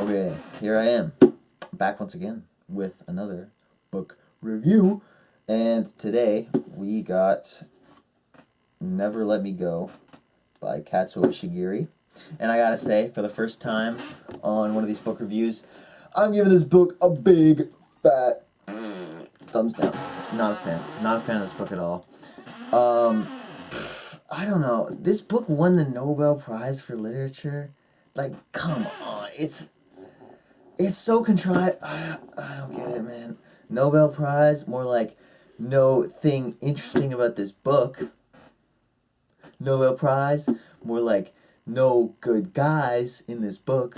Okay, here I am, back once again with another book review, and today we got Never Let Me Go by Kazuo Ishigiri. And I gotta say, for the first time on one of these book reviews, I'm giving this book a big, fat thumbs down. Not a fan. Not a fan of this book at all. I don't know. This book won the Nobel Prize for Literature. Like, come on. It's so contrived. I don't get it, man. Nobel Prize, more like no thing interesting about this book. Nobel Prize, more like no good guys in this book.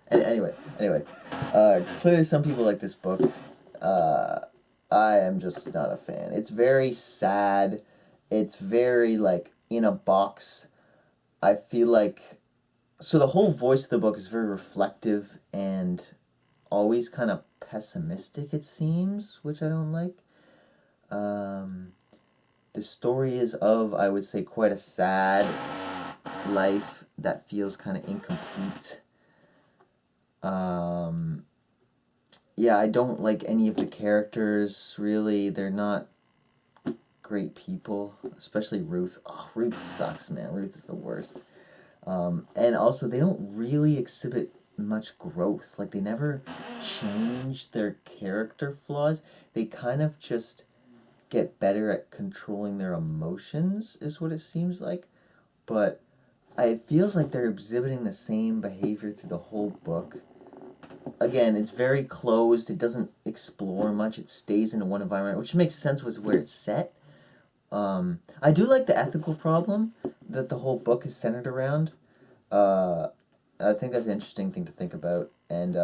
Anyway, clearly some people like this book. I am just not a fan. It's very sad. It's very, like, in a box. I feel like... So the whole voice of the book is very reflective and always kind of pessimistic, it seems, which I don't like. The story is of, I would say, quite a sad life that feels kind of incomplete. Yeah, I don't like any of the characters, really. They're not great people, especially Ruth. Oh, Ruth sucks, man. Ruth is the worst. And also, they don't really exhibit much growth. Like, they never change their character flaws. They kind of just get better at controlling their emotions, is what it seems like. But it feels like they're exhibiting the same behavior through the whole book. Again, it's very closed. It doesn't explore much. It stays in one environment, which makes sense with where it's set. I do like the ethical problem that the whole book is centered around. I think that's an interesting thing to think about. And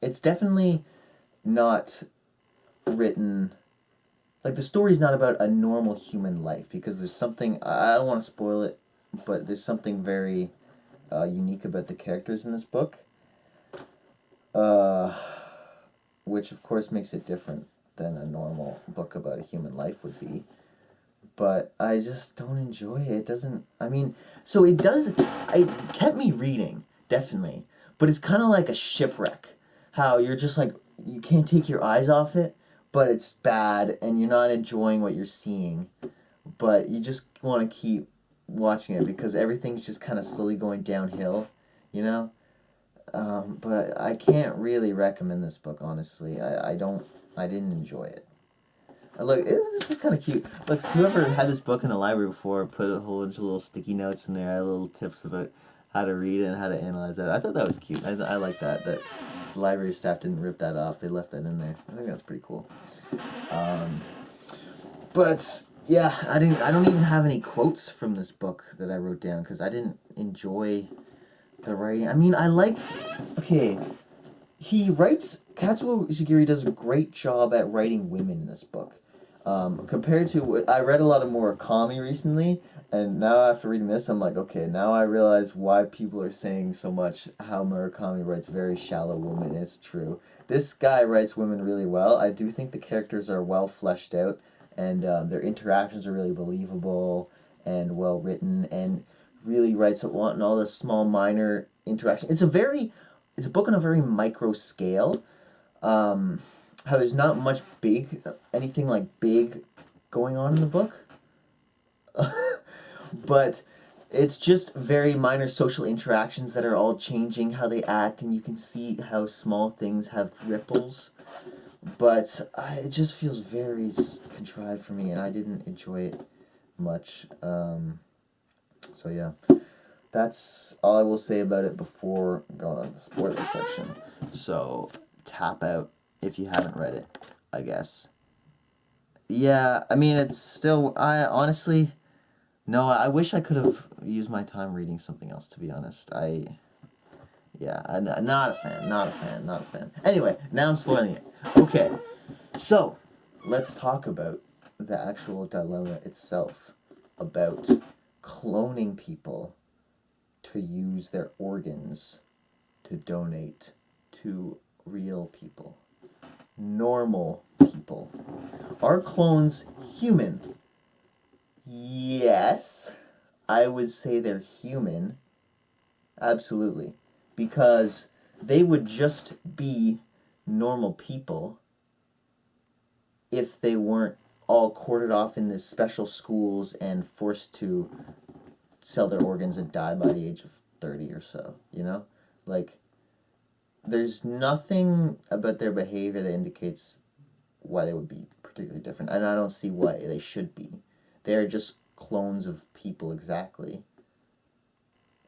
it's definitely not written... Like, the story's not about a normal human life, because there's something... I don't want to spoil it, but there's something very unique about the characters in this book. Which, of course, makes it different than a normal book about a human life would be. But I just don't enjoy it. It doesn't... I mean, so it does... It kept me reading, definitely. But it's kind of like a shipwreck. How you're just like... You can't take your eyes off it, but it's bad, and you're not enjoying what you're seeing. But you just want to keep watching it, because everything's just kind of slowly going downhill, you know? But I can't really recommend this book, honestly. I didn't enjoy it. Look, this is kind of cute. Look, whoever had this book in the library before put a whole bunch of little sticky notes in there. I had little tips about how to read it and how to analyze that. I thought that was cute. I like that the library staff didn't rip that off. They left that in there. I think that's pretty cool. But yeah, I don't even have any quotes from this book that I wrote down, because I didn't enjoy the writing. I mean, okay, Kazuo Ishigiri does a great job at writing women in this book. Compared to what I read a lot of Murakami recently, and now after reading this, I'm like, okay, now I realize why people are saying so much how Murakami writes very shallow women. It's true. This guy writes women really well. I do think the characters are well fleshed out, and their interactions are really believable and well written, and really writes on all the small minor interactions. It's a book on a very micro scale. How there's not much anything like big going on in the book. But it's just very minor social interactions that are all changing how they act, and you can see how small things have ripples. But it just feels very contrived for me, and I didn't enjoy it much. So yeah, that's all I will say about it before going on to the spoiler section. So tap out if you haven't read it, I guess. Yeah, I mean, it's still... honestly... No, I wish I could have used my time reading something else, to be honest. Yeah, I'm not a fan. Anyway, now I'm spoiling it. Okay, so, let's talk about the actual dilemma itself about cloning people to use their organs to donate to real people. Normal people. Are clones human? Yes, I would say they're human. Absolutely. because they would just be normal people if they weren't all quartered off in these special schools and forced to sell their organs and die by the age of 30 or so, you know? Like, there's nothing about their behavior that indicates why they would be particularly different, and I don't see why they should be. They're just clones of people exactly.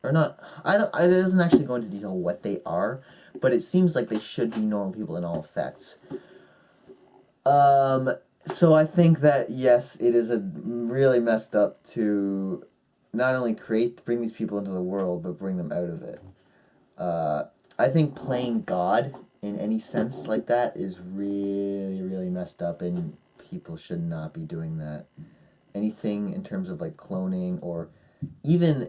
Or not, it doesn't actually go into detail what they are, but it seems like they should be normal people in all effects. So I think that, yes, it is a really messed up to not only bring these people into the world, but bring them out of it. I think playing God in any sense like that is really, really messed up, and people should not be doing that. Anything in terms of like cloning, or even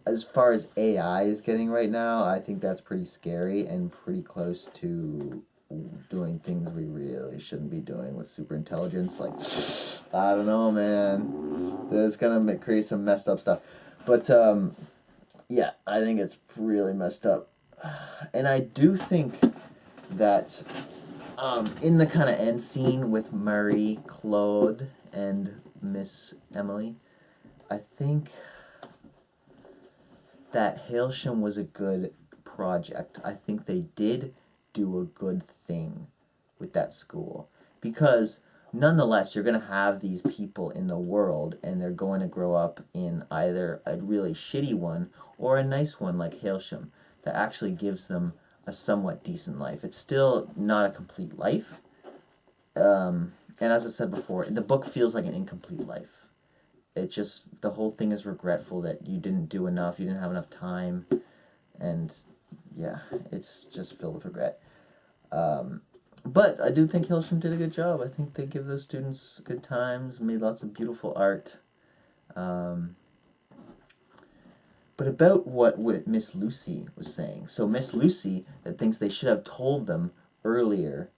as far as AI is getting right now, I think that's pretty scary and pretty close to doing things we really shouldn't be doing with super intelligence. Like, I don't know, man. It's gonna create some messed up stuff. But, yeah, I think it's really messed up. And I do think that in the kind of end scene with Marie Claude and Miss Emily, I think that Hailsham was a good project. I think they did do a good thing with that school, because nonetheless you're going to have these people in the world, and they're going to grow up in either a really shitty one or a nice one like Hailsham that actually gives them a somewhat decent life. It's still not a complete life, and as I said before, the book feels like an incomplete life. It just, the whole thing is regretful that you didn't do enough, you didn't have enough time, and yeah, it's just filled with regret. But I do think Hailsham did a good job. I think they give those students good times, made lots of beautiful art. But about what Miss Lucy was saying. So Miss Lucy that thinks they should have told them earlier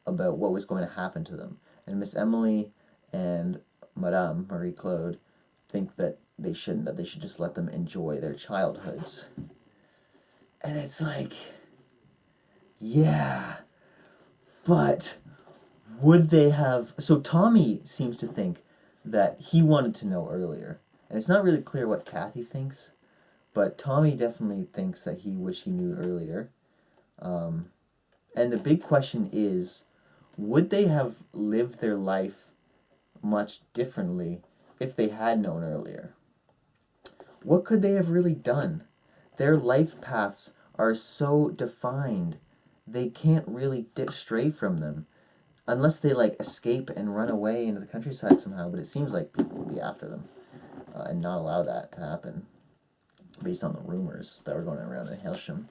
about what was going to happen to them. And Miss Emily and Madame Marie Claude think that they shouldn't, that they should just let them enjoy their childhoods. And it's like, yeah, but would they have... So Tommy seems to think that he wanted to know earlier. And it's not really clear what Kathy thinks, but Tommy definitely thinks that he wished he knew earlier. And the big question is, would they have lived their life much differently if they had known earlier? What could they have really done? Their life paths are so defined, they can't really stray from them. Unless they, like, escape and run away into the countryside somehow, but it seems like people would be after them and not allow that to happen, based on the rumors that were going around in Hailsham.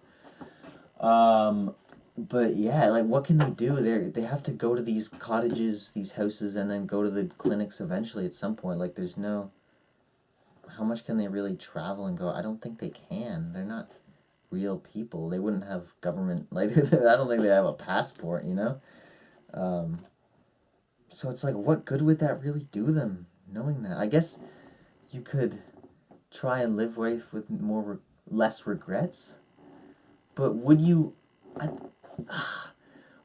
But yeah, like, what can they do? They have to go to these cottages, these houses, and then go to the clinics eventually at some point. Like, there's no... How much can they really travel and go? I don't think they can. They're not real people. They wouldn't have government... Like, I don't think they have a passport, you know? So it's like, what good would that really do them, knowing that? I guess you could try and live life with less regrets, but would you...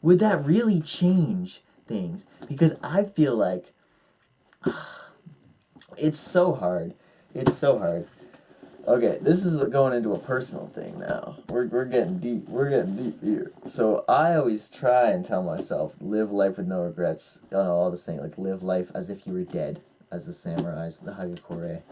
would that really change things? Because I feel like it's so hard. It's so hard. Okay, this is going into a personal thing now. We're getting deep. We're getting deep here. So I always try and tell myself, live life with no regrets. You know, all the same, like, live life as if you were dead, as the samurais, the Hagakure.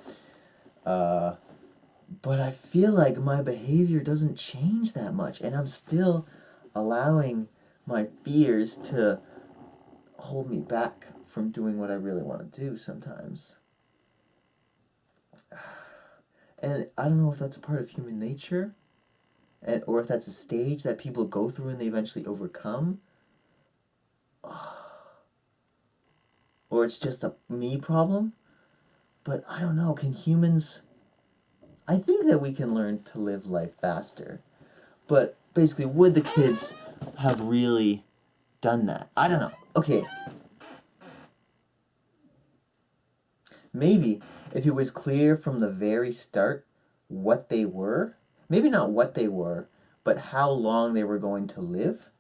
But I feel like my behavior doesn't change that much, and I'm still allowing my fears to hold me back from doing what I really want to do sometimes. And I don't know if that's a part of human nature, or if that's a stage that people go through and they eventually overcome. Or it's just a me problem. But I don't know, can humans... I think that we can learn to live life faster. But basically, would the kids have really done that? I don't know. Okay. Maybe if it was clear from the very start what they were, maybe not what they were, but how long they were going to live,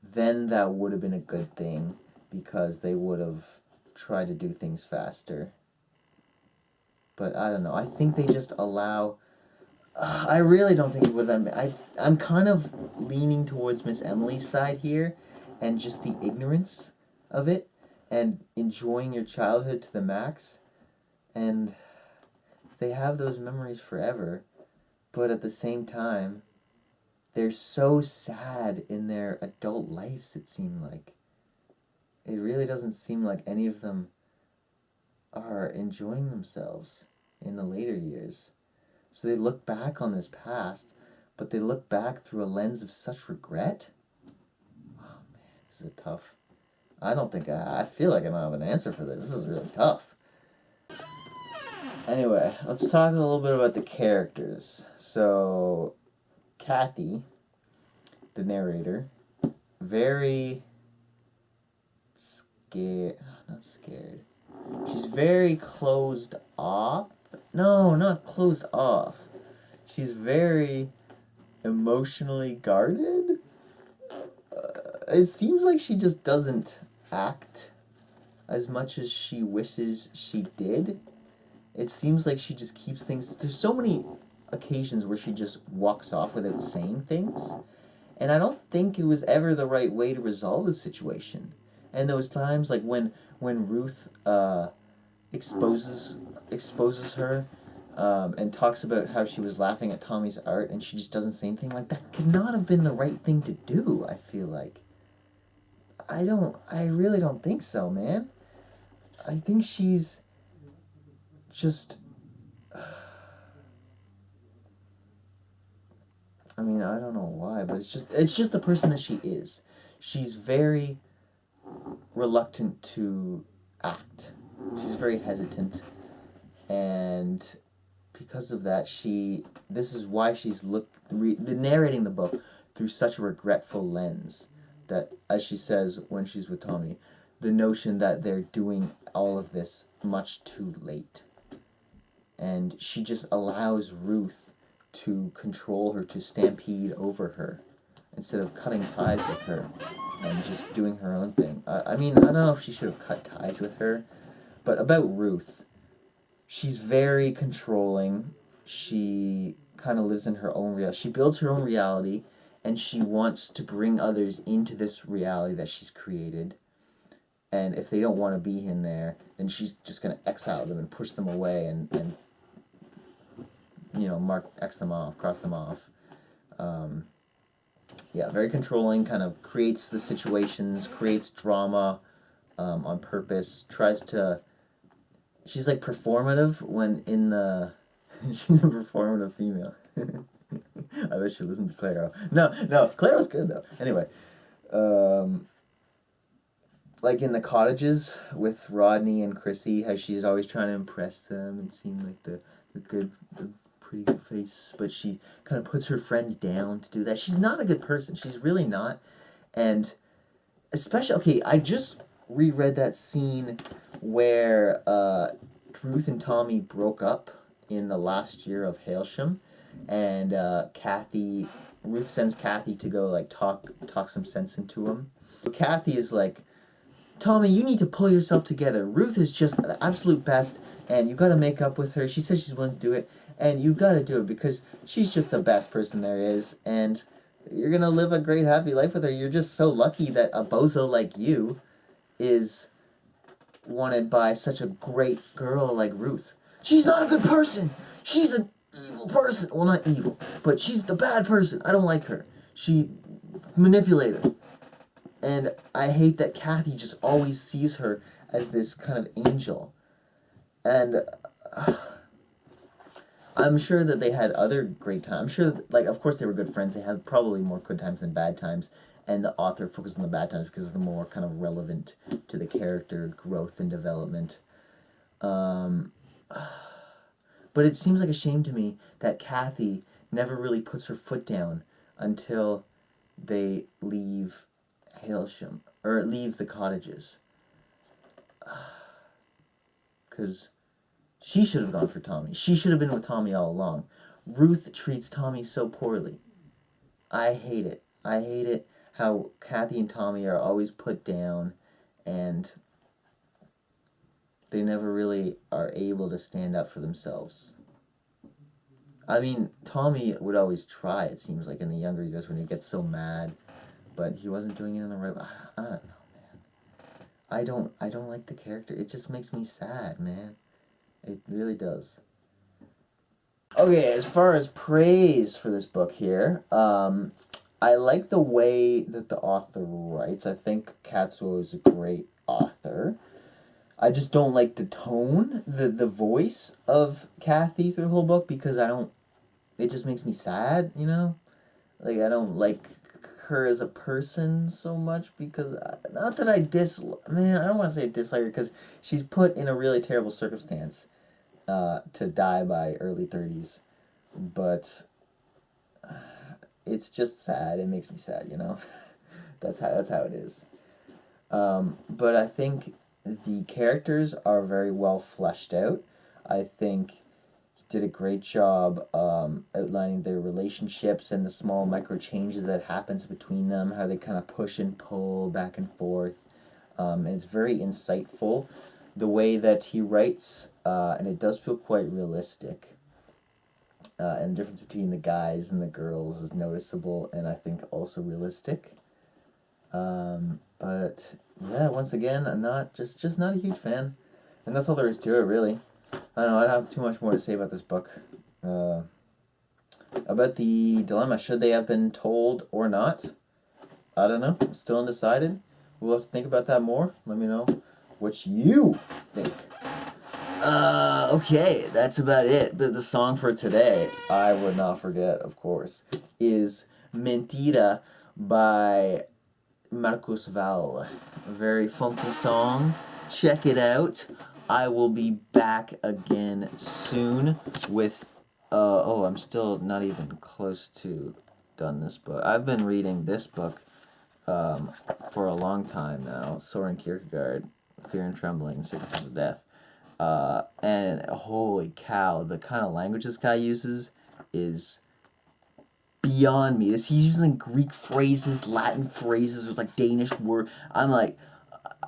then that would have been a good thing, because they would have tried to do things faster. But I don't know. I think they just allow... I really don't think it would have... I'm kind of leaning towards Miss Emily's side here, and just the ignorance of it, and enjoying your childhood to the max. And they have those memories forever, but at the same time, they're so sad in their adult lives, it seemed like. It really doesn't seem like any of them are enjoying themselves in the later years. So they look back on this past, but they look back through a lens of such regret. Oh man, this is tough. I don't think I feel like I don't have an answer for this. This is really tough. Anyway, let's talk a little bit about the characters. So, Kathy, the narrator, very scared. Not scared. She's very closed off. No, not closed off. She's very emotionally guarded. It seems like she just doesn't act as much as she wishes she did. It seems like she just keeps things... There's so many occasions where she just walks off without saying things. And I don't think it was ever the right way to resolve the situation. And those times, like when Ruth exposes her and talks about how she was laughing at Tommy's art and she just doesn't say anything, like, that could not have been the right thing to do, I feel like. I really don't think so, man. I think she's just... I mean, I don't know why, but it's just the person that she is. She's very reluctant to act. She's very hesitant. And because of that, this is why she's narrating the book through such a regretful lens. That, as she says when she's with Tommy, the notion that they're doing all of this much too late. And she just allows Ruth to control her, to stampede over her, instead of cutting ties with her and just doing her own thing. I mean, I don't know if she should have cut ties with her, but about Ruth, she's very controlling. She kind of lives in her own reality. She builds her own reality, and she wants to bring others into this reality that she's created. And if they don't want to be in there, then she's just going to exile them and push them away and you know, cross them off. Yeah, very controlling, kind of creates the situations, creates drama on purpose, she's like performative when in the... She's a performative female. I wish you listened to Clairo. No, Clairo's good though. Anyway, like in the cottages with Rodney and Chrissy, how she's always trying to impress them and seem like the pretty good face, but she kind of puts her friends down to do that. She's not a good person. She's really not. And especially, okay, I just reread that scene where Ruth and Tommy broke up in the last year of Hailsham, and Ruth sends Kathy to go like talk some sense into him. So Kathy is like, Tommy, you need to pull yourself together. Ruth is just the absolute best, and you got to make up with her. She says she's willing to do it, and you got to do it because she's just the best person there is, and you're going to live a great, happy life with her. You're just so lucky that a bozo like you is wanted by such a great girl like Ruth. She's not a good person. She's an evil person. Well, not evil, but she's the bad person. I don't like her. She manipulated. And I hate that Kathy just always sees her as this kind of angel. And I'm sure that they had other great times. I'm sure that, like, of course they were good friends. They had probably more good times than bad times. And the author focused on the bad times because it's the more kind of relevant to the character growth and development. But it seems like a shame to me that Kathy never really puts her foot down until they leave Hailsham, or leave the cottages. Because she should have gone for Tommy. She should have been with Tommy all along. Ruth treats Tommy so poorly. I hate it. I hate it how Kathy and Tommy are always put down, and they never really are able to stand up for themselves. I mean, Tommy would always try, it seems like, in the younger years when he gets so mad, but he wasn't doing it in the right way. I don't know, man. I don't like the character. It just makes me sad, man. It really does. Okay, as far as praise for this book here, I like the way that the author writes. I think Katsuo is a great author. I just don't like the tone, the voice of Kathy through the whole book, because it just makes me sad, you know? Like, I don't like her as a person so much, because, not that I man, I don't want to say I dislike her, because she's put in a really terrible circumstance, to die by early 30s, but it's just sad. It makes me sad, you know? That's how it is. But I think the characters are very well fleshed out. I think he did a great job outlining their relationships and the small micro changes that happens between them, how they kind of push and pull back and forth. And it's very insightful, the way that he writes, and it does feel quite realistic. And the difference between the guys and the girls is noticeable, and I think also realistic. But yeah, once again, I'm not not a huge fan, and that's all there is to it, really. I don't know. I don't have too much more to say about this book. About the dilemma, should they have been told or not? I don't know. Still undecided. We'll have to think about that more. Let me know what you think. Okay, that's about it. But the song for today, I would not forget, of course, is Mentira by Marcos Val. A very funky song. Check it out. I will be back again soon with, I'm still not even close to done this book. I've been reading this book, for a long time now. Soren Kierkegaard, Fear and Trembling, Sickness and Death. And holy cow, the kind of language this guy uses is beyond me. He's using Greek phrases, Latin phrases, there's like Danish word. I'm like,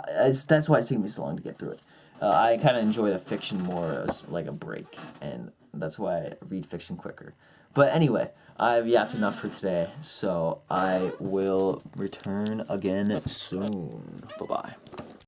that's why it's taking me so long to get through it. I kind of enjoy the fiction more as like a break, and that's why I read fiction quicker. But anyway, I've yapped enough for today, so I will return again soon. Bye-bye.